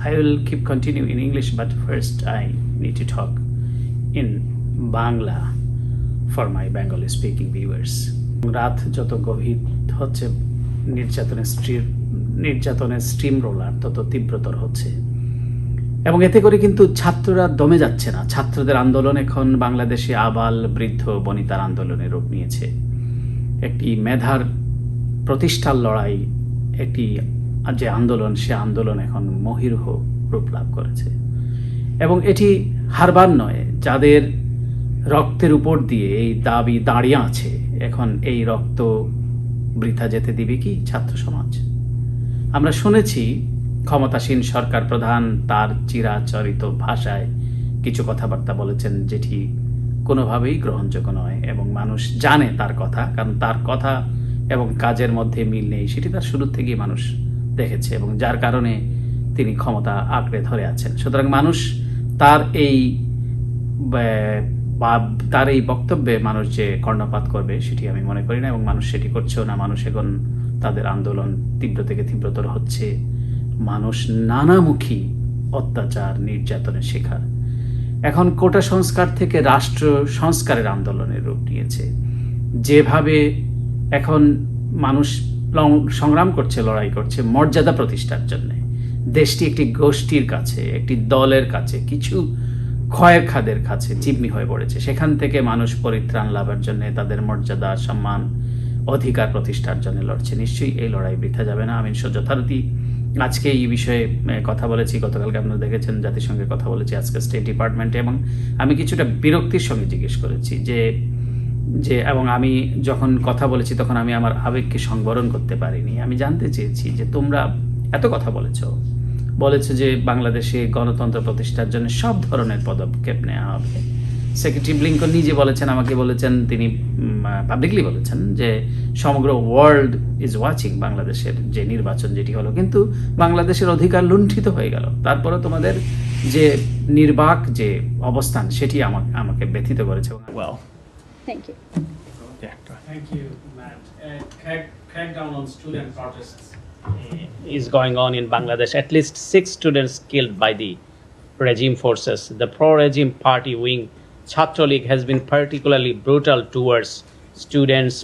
I will keep continuing in English, but first I need to talk in Bangla for my Bengali speaking viewers. রাত যত গভীর হচ্ছে, নির্যাতনের stream roller তত তীব্রতর হচ্ছে, এবং এতে করে কিন্তু ছাত্ররা দমে যাচ্ছে না। ছাত্রদের আন্দোলন এখন বাংলাদেশে আবাল বৃদ্ধ বনিতার আন্দোলনের রূপ নিয়েছে। একটি মেধার প্রতিষ্ঠার লড়াই, একটি যে আন্দোলন, সে আন্দোলন এখন মহিরুহ রূপ লাভ করেছে, এবং এটি হারবার নয়। যাদের রক্তের উপর দিয়ে এই দাবি দাঁড়িয়ে আছে, এখন এই রক্ত বৃথা যেতে দিবে কি ছাত্র সমাজ? আমরা শুনেছি ক্ষমতাসীন সরকার প্রধান তার চিরাচরিত ভাষায় কিছু কথাবার্তা বলেছেন, যেটি কোনোভাবেই গ্রহণযোগ্য নয়, এবং মানুষ জানে তার কথা, কারণ তার কথা এবং কাজের মধ্যে মিল নেই। সেটি তার শুরু থেকেই মানুষ দেখেছে, এবং যার কারণে তিনি ক্ষমতা আঁকড়ে ধরে আছেন। সুতরাং মানুষ তার এই বক্তব্যে মানুষ যে কর্ণপাত করবে সেটি আমি মনে করি না, এবং মানুষ সেটি করছেও না। মানুষ এখন তাদের আন্দোলন তীব্র থেকে তীব্রতর হচ্ছে। মানুষ নানামুখী অত্যাচার নির্যাতনের শিকার। এখন কোটা সংস্কার থেকে রাষ্ট্র সংস্কারের আন্দোলনের রূপ নিয়েছে। যেভাবে এখন মানুষ সংগ্রাম করছে, লড়াই করছে মর্যাদা প্রতিষ্ঠার জন্য, দেশটি একটি গোষ্ঠীর কাছে, একটি দলের কাছে, কিছু ক্ষয়ের খাদের কাছে জিম্মি হয়ে পড়েছে। সেখান থেকে মানুষ পরিত্রাণ লাভের জন্য, তাদের মর্যাদা সম্মান অধিকার প্রতিষ্ঠার জন্য লড়ছে। নিশ্চয়ই এই লড়াই বৃথা যাবে না। আমি যথারীতি আজকে এই বিষয়ে কথা বলেছি, গতকালকে আপনারা দেখেছেন জাতিসংঘে কথা বলেছি, আজকে স্টেট ডিপার্টমেন্টে, এবং আমি কিছুটা বিরক্তির সঙ্গে জিজ্ঞেস করেছি যে এবং আমি যখন কথা বলেছি তখন আমি আমার আবেগকে সংবরণ করতে পারিনি। আমি জানতে চেয়েছি যে তোমরা এত কথা বলেছো যে বাংলাদেশে গণতন্ত্র প্রতিষ্ঠার জন্য সব ধরনের পদক্ষেপ নেওয়া হবে। সেক্রেটারি ব্লিংকন নিজে আমাকে বলেছেন, তিনি পাবলিকলি বলেছেন যে সমগ্র ওয়ার্ল্ড ইজ ওয়াচিং বাংলাদেশের যে নির্বাচন যেটি হলো, কিন্তু বাংলাদেশের অধিকার লুণ্ঠিত হয়ে গেল। তারপরে তোমাদের যে নির্বাক যে অবস্থান সেটি আমাকে ব্যথিত করেছে। Thank you. Yeah, go ahead. Thank you, Matt. Crackdown on student protests is going on in Bangladesh. At least 6 students killed by the regime forces. The pro-regime party wing Chhatra League has been particularly brutal towards students,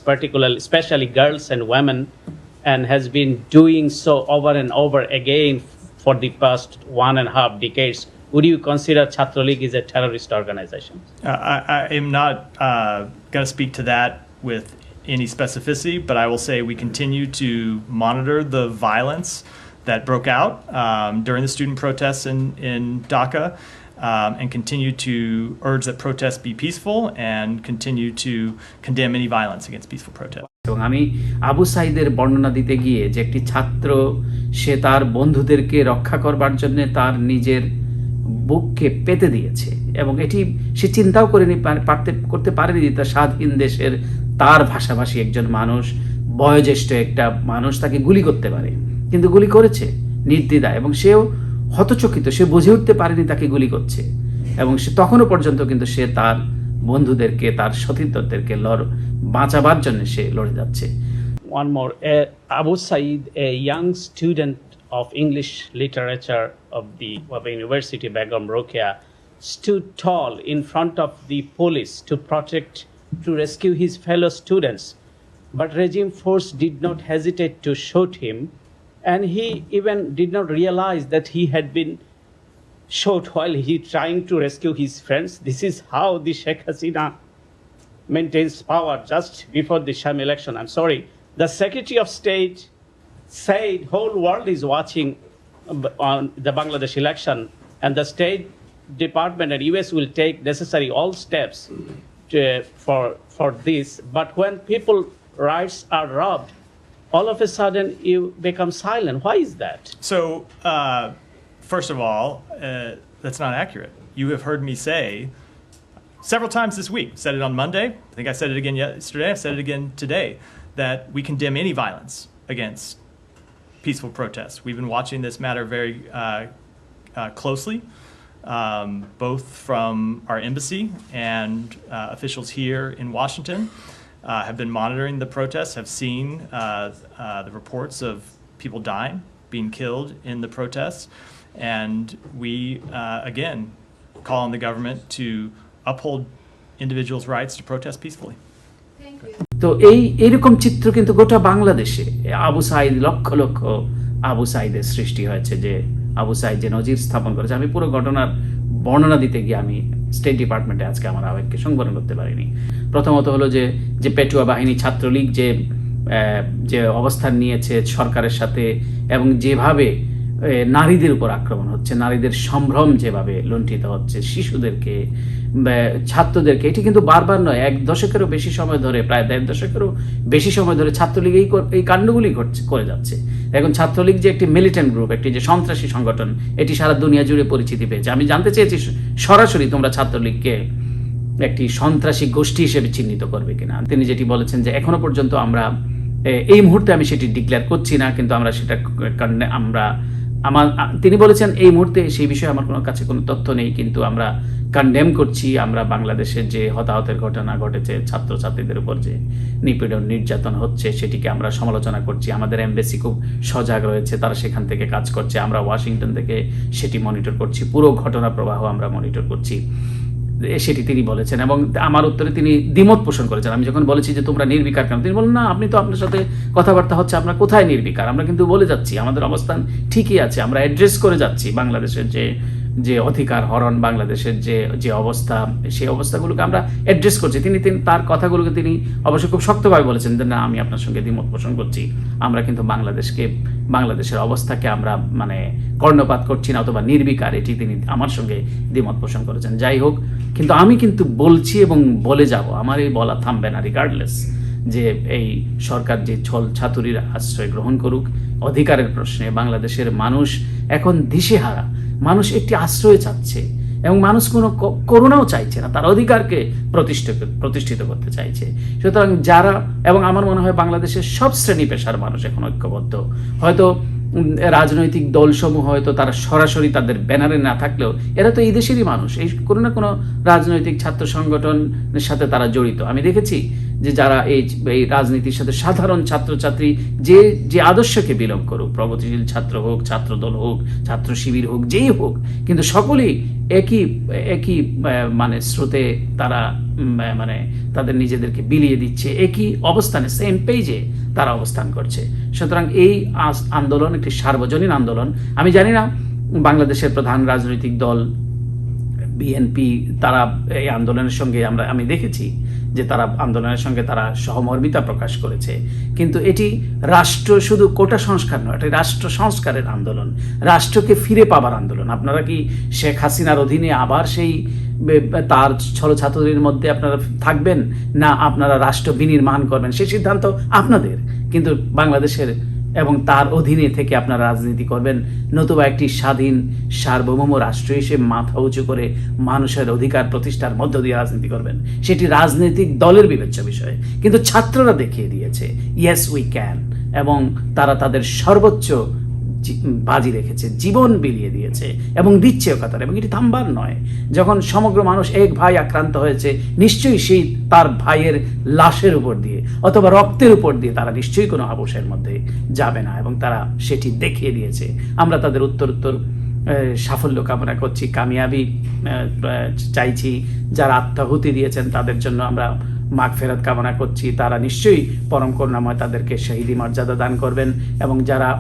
especially girls and women, and has been doing so over and over again for the past 1.5 decades. Would you consider Chhatra League is a terrorist organization? I am not going to speak to that with any specificity, but I will say we continue to monitor the violence that broke out during the student protests in Dhaka, and continue to urge that protests be peaceful and continue to condemn any violence against peaceful protest. এবং আমি আবু সাইদের বর্ণনা দিতে গিয়ে যে একটি ছাত্র, সে তার বন্ধুদেরকে রক্ষা করবার জন্য তার নিজের বুককে পেতে দিয়েছে, এবং এটি সে চিন্তাও করতে পারেনি যে তার স্বাধীন দেশের তার ভাষাভাষী একজন মানুষ, বয়োজ্যেষ্ঠ একটা মানুষ, তাকে গুলি করতে পারে, কিন্তু গুলি করেছে নির্দ্বিধায়, এবং সেও হতচকিত, সে বুঝে উঠতে পারেনি তাকে গুলি করছে, এবং সে তখনও পর্যন্ত কিন্তু সে তার বন্ধুদেরকে, তার সতীর্থদেরকে বাঁচাবার জন্য সে লড়ে যাচ্ছে। One more, Abu Said, a young student of English literature of the University Begum Rokeya, stood tall in front of the police to rescue his fellow students, but regime force did not hesitate to shoot him, and he even did not realize that he had been shot while he trying to rescue his friends. This is how the Sheikh Hasina maintains power just before the sham election. I'm sorry. The Secretary of State said whole world is watching on the Bangladesh election, and the State Department and US will take necessary all steps for this. But when people rights are robbed, all of a sudden you become silent. Why is that? So, first of all, that's not accurate. You have heard me say several times this week, said it on Monday, I think I said it again yesterday, I said it again today, that we condemn any violence against peaceful protests. We've been watching this matter very closely, both from our embassy and officials here in Washington have been monitoring the protests, have seen the reports of people dying, being killed in the protests, And we, again, call on the government to uphold individuals' rights to protest peacefully. তো এইরকম চিত্র কিন্তু গোটা বাংলাদেশে আবু সাইদ লক্ষ লক্ষ আবু সাইদের সৃষ্টি হয়েছে, যে আবু সাইদ যে নজির স্থাপন করেছে। আমি পুরো ঘটনার বর্ণনা দিতে গিয়ে আমি স্টেট ডিপার্টমেন্টে আজকে আমার আবেগকে সংবরণ করতে পারিনি। প্রথমত হলো যে পেটুয়া বাহিনী ছাত্রলীগ যে অবস্থান নিয়েছে সরকারের সাথে, এবং যেভাবে নারীদের উপর আক্রমণ হচ্ছে, নারীদের সম্ভ্রম যেভাবে লুণ্ঠিত হচ্ছে, শিশুদেরকে, ছাত্রদেরকে, এটি কিন্তু বারবার নয়, এক দশকেরও বেশি সময় ধরে, প্রায় 1.5 দশকেরও বেশি সময় ধরে ছাত্রলীগ এই কাণ্ডগুলি করে যাচ্ছে। এখন ছাত্রলীগ যে একটি মিলিটেন্ট গ্রুপ, একটি যে সন্ত্রাসী সংগঠন, এটি সারা দুনিয়া জুড়ে পরিচিতি পেয়েছে। আমি জানতে চেয়েছি সরাসরি তোমরা ছাত্রলীগকে একটি সন্ত্রাসী গোষ্ঠী হিসেবে চিহ্নিত করবে কিনা। তিনি যেটি বলেছেন যে এখনো পর্যন্ত আমরা এই মুহূর্তে আমি সেটি ডিক্লেয়ার করছি না, কিন্তু আমরা সেটা তিনি বলেছেন এই মুহূর্তে সেই বিষয়ে আমার কাছে কোনো তথ্য নেই, কিন্তু আমরা কন্ডেম করছি। আমরা বাংলাদেশের যে হতাহতের ঘটনা ঘটেছে, ছাত্রছাত্রীদের উপর যে নিপীড়ন নির্যাতন হচ্ছে, সেটিকে আমরা সমালোচনা করছি। আমাদের এমবেসি খুব সজাগ রয়েছে, তারা সেখান থেকে কাজ করছে। আমরা ওয়াশিংটন থেকে সেটি মনিটর করছি, পুরো ঘটনা প্রবাহ আমরা মনিটর করছি, সেটি তিনি বলেছেন। এবং আমার উত্তরে তিনি দ্বিমত পোষণ করেছেন। আমি যখন বলেছি যে তোমরা নির্বিকার কেন, তিনি বলেন না, আপনি তো আপনার সাথে কথাবার্তা হচ্ছে, আমরা কোথায় নির্বিকার, আমরা কিন্তু বলে যাচ্ছি আমাদের অবস্থান ঠিকই আছে, আমরা অ্যাড্রেস করে যাচ্ছি বাংলাদেশের যে অধিকার হরণ, বাংলাদেশের যে অবস্থা, সেই অবস্থাগুলোকে আমরা অ্যাড্রেস করছি। তিনি তার কথাগুলোকে তিনি অবশ্যই খুব শক্তভাবে বলেছেন যে না, আমি আপনার সঙ্গে দ্বিমত পোষণ করছি, আমরা কিন্তু বাংলাদেশের অবস্থাকে আমরা কর্ণপাত করছি না, অথবা নির্বিকার, এটি তিনি আমার সঙ্গে দ্বিমত পোষণ করেছেন। যাই হোক, কিন্তু আমি কিন্তু বলছি এবং বলে যাব, আমার এই বলা থামবে না রিগার্ডলেস, যে এই সরকার যে ছাত্রীর আশ্রয় গ্রহণ করুক। অধিকারের প্রশ্নে বাংলাদেশের মানুষ এখন দিশেহারা, মানুষ একটি আশ্রয় চাচ্ছে, এবং মানুষ কোনো করুণাও চাইছে না, তার অধিকারকে প্রতিষ্ঠিত করতে চাইছে। সুতরাং যারা, এবং আমার মনে হয় বাংলাদেশের সব শ্রেণী পেশার মানুষ এখন ঐক্যবদ্ধ। হয়তো রাজনৈতিক দলসমূহ হয়তো তারা সরাসরি তাদের ব্যানারে না থাকলেও এরা তো এই দেশেরই মানুষ, এই কোনো না কোনো রাজনৈতিক ছাত্র সংগঠনের সাথে তারা জড়িত। আমি দেখেছি যে যারা এই রাজনীতির সাথে, সাধারণ ছাত্রছাত্রী যে আদর্শকে বিলং করুক, প্রগতিশীল ছাত্র হোক, ছাত্রদল হোক, ছাত্র শিবির হোক, যেই হোক, কিন্তু সকলেই একই স্রোতে তারা তাদের নিজেদেরকে বিলিয়ে দিচ্ছে, একই অবস্থানে, সেম পেজে তারা অবস্থান করছে। সুতরাং এই আন্দোলন একটি সার্বজনীন আন্দোলন। আমি জানি না বাংলাদেশের প্রধান রাজনৈতিক দল বিএনপি, তারা এই আন্দোলনের সঙ্গে আমি দেখেছি যে তারা আন্দোলনের সঙ্গে তারা সহমর্মিতা প্রকাশ করেছে, কিন্তু এটি রাষ্ট্র শুধু কোটা সংস্কার নয়, এটি রাষ্ট্র সংস্কারের আন্দোলন, রাষ্ট্রকে ফিরে পাবার আন্দোলন। আপনারা কি শেখ হাসিনার অধীনে আবার সেই তার ছাত্রদের মধ্যে আপনারা থাকবেন, না আপনারা রাষ্ট্র বিনির্মাণ করবেন, সেই সিদ্ধান্ত আপনাদের। কিন্তু বাংলাদেশের এবং তার অধীনে থেকে আপনারা রাজনীতি করবেন, নতুবা একটি স্বাধীন সার্বভৌম রাষ্ট্র হিসেবে মাথা উঁচু করে মানুষের অধিকার প্রতিষ্ঠার মধ্য দিয়ে রাজনীতি করবেন, সেটি রাজনৈতিক দলের বিবেচ্য বিষয়। কিন্তু ছাত্ররা দেখিয়ে দিয়েছে ইয়েস উই ক্যান, এবং তারা তাদের সর্বোচ্চ বাজি রেখেছে, জীবন বিলিয়ে দিয়েছে এবং দিচ্ছে কথার, এবং এটি থামবার নয়। যখন সমগ্র মানুষ, এক ভাই আক্রান্ত হয়েছে, নিশ্চয়ই সেই তার ভাইয়ের লাশের উপর দিয়ে অথবা রক্তের উপর দিয়ে তারা নিশ্চয়ই কোনো আপোষের মধ্যে যাবে না, এবং তারা সেটি দেখিয়ে দিয়েছে। আমরা তাদের উত্তর সাফল্য কামনা করছি, কামিয়াবি চাইছি। যারা আত্মাহুতি দিয়েছেন তাদের জন্য আমরা মাগফিরাত কামনা করছি, তারা নিশ্চয়ই পরম করুণাময় তাদেরকে শহীদি মর্যাদা দান করবেন, এবং যারা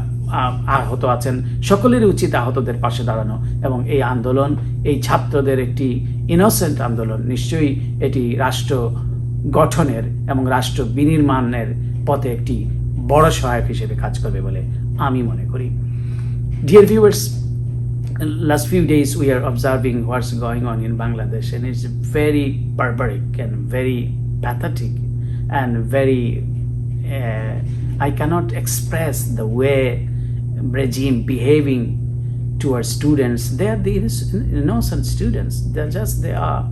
আহত আছেন সকলেরই উচিত আহতদের পাশে দাঁড়ানো। এবং এই আন্দোলন, এই ছাত্রদের একটি ইনোসেন্ট আন্দোলন, নিশ্চয়ই এটি রাষ্ট্র গঠনের এবং রাষ্ট্র বিনির্মাণের পথে একটি বড় সহায়ক হিসেবে কাজ করবে বলে আমি মনে করি। Dear viewers, last few days we are observing what's going on in Bangladesh, and it's very barbaric and very pathetic and very I cannot express the way regime behaving towards students. They are the innocent students. They are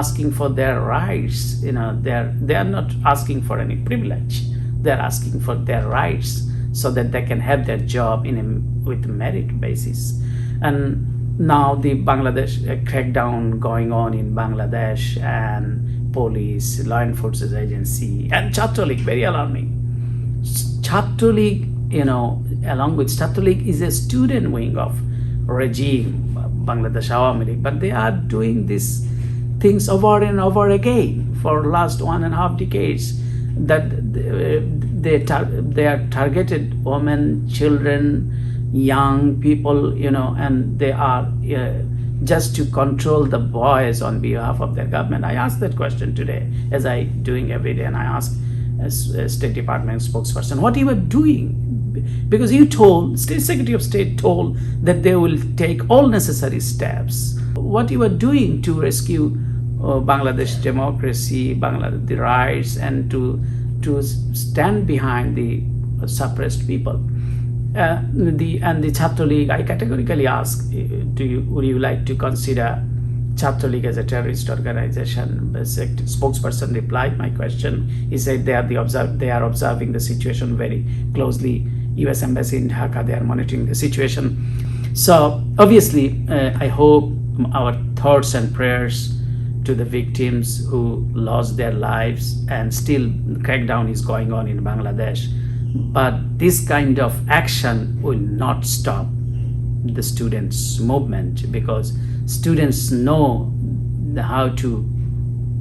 asking for their rights. They are not asking for any privilege. They are asking for their rights so that they can have their job with merit basis. And now the Bangladesh crackdown going on in Bangladesh, and police, law enforcement agency, and Chhatra League, very alarming. Chhatra League, along with Chhatra League is a student wing of regime, Bangladesh Awami League, but they are doing these things over and over again for last 1.5 decades. That they are targeted women, children, young people, and they are just to control the boys on behalf of their government. I asked that question today, as I doing every day, and I asked a State Department spokesperson, what you were doing? Because State Secretary of State told that they will take all necessary steps. What you were doing to rescue Bangladesh democracy, Bangladesh the rights, and to stand behind the suppressed people. The Chhatra League, I categorically ask, would you like to consider Chhatra League as a terrorist organization? The spokesperson replied my question. He said they are observing the situation very closely. U.S. Embassy in Dhaka, they are monitoring the situation. So obviously, I hope our thoughts and prayers to the victims who lost their lives, and still crackdown is going on in Bangladesh. But this kind of action will not stop the students' movement, because students know how to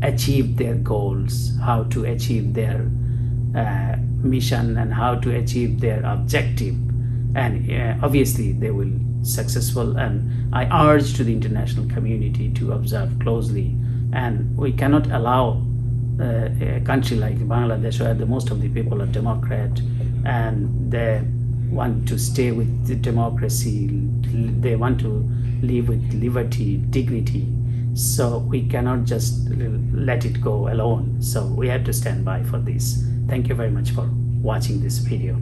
achieve their goals, how to achieve their mission, and how to achieve their objective. And obviously they will successful, and I urge to the international community to observe closely. And we cannot allow a country like Bangladesh, where most of the people are Democrat and they want to stay with the democracy, they want to live with liberty, dignity. So we cannot just let it go alone. So we have to stand by for this. Thank you very much for watching this video.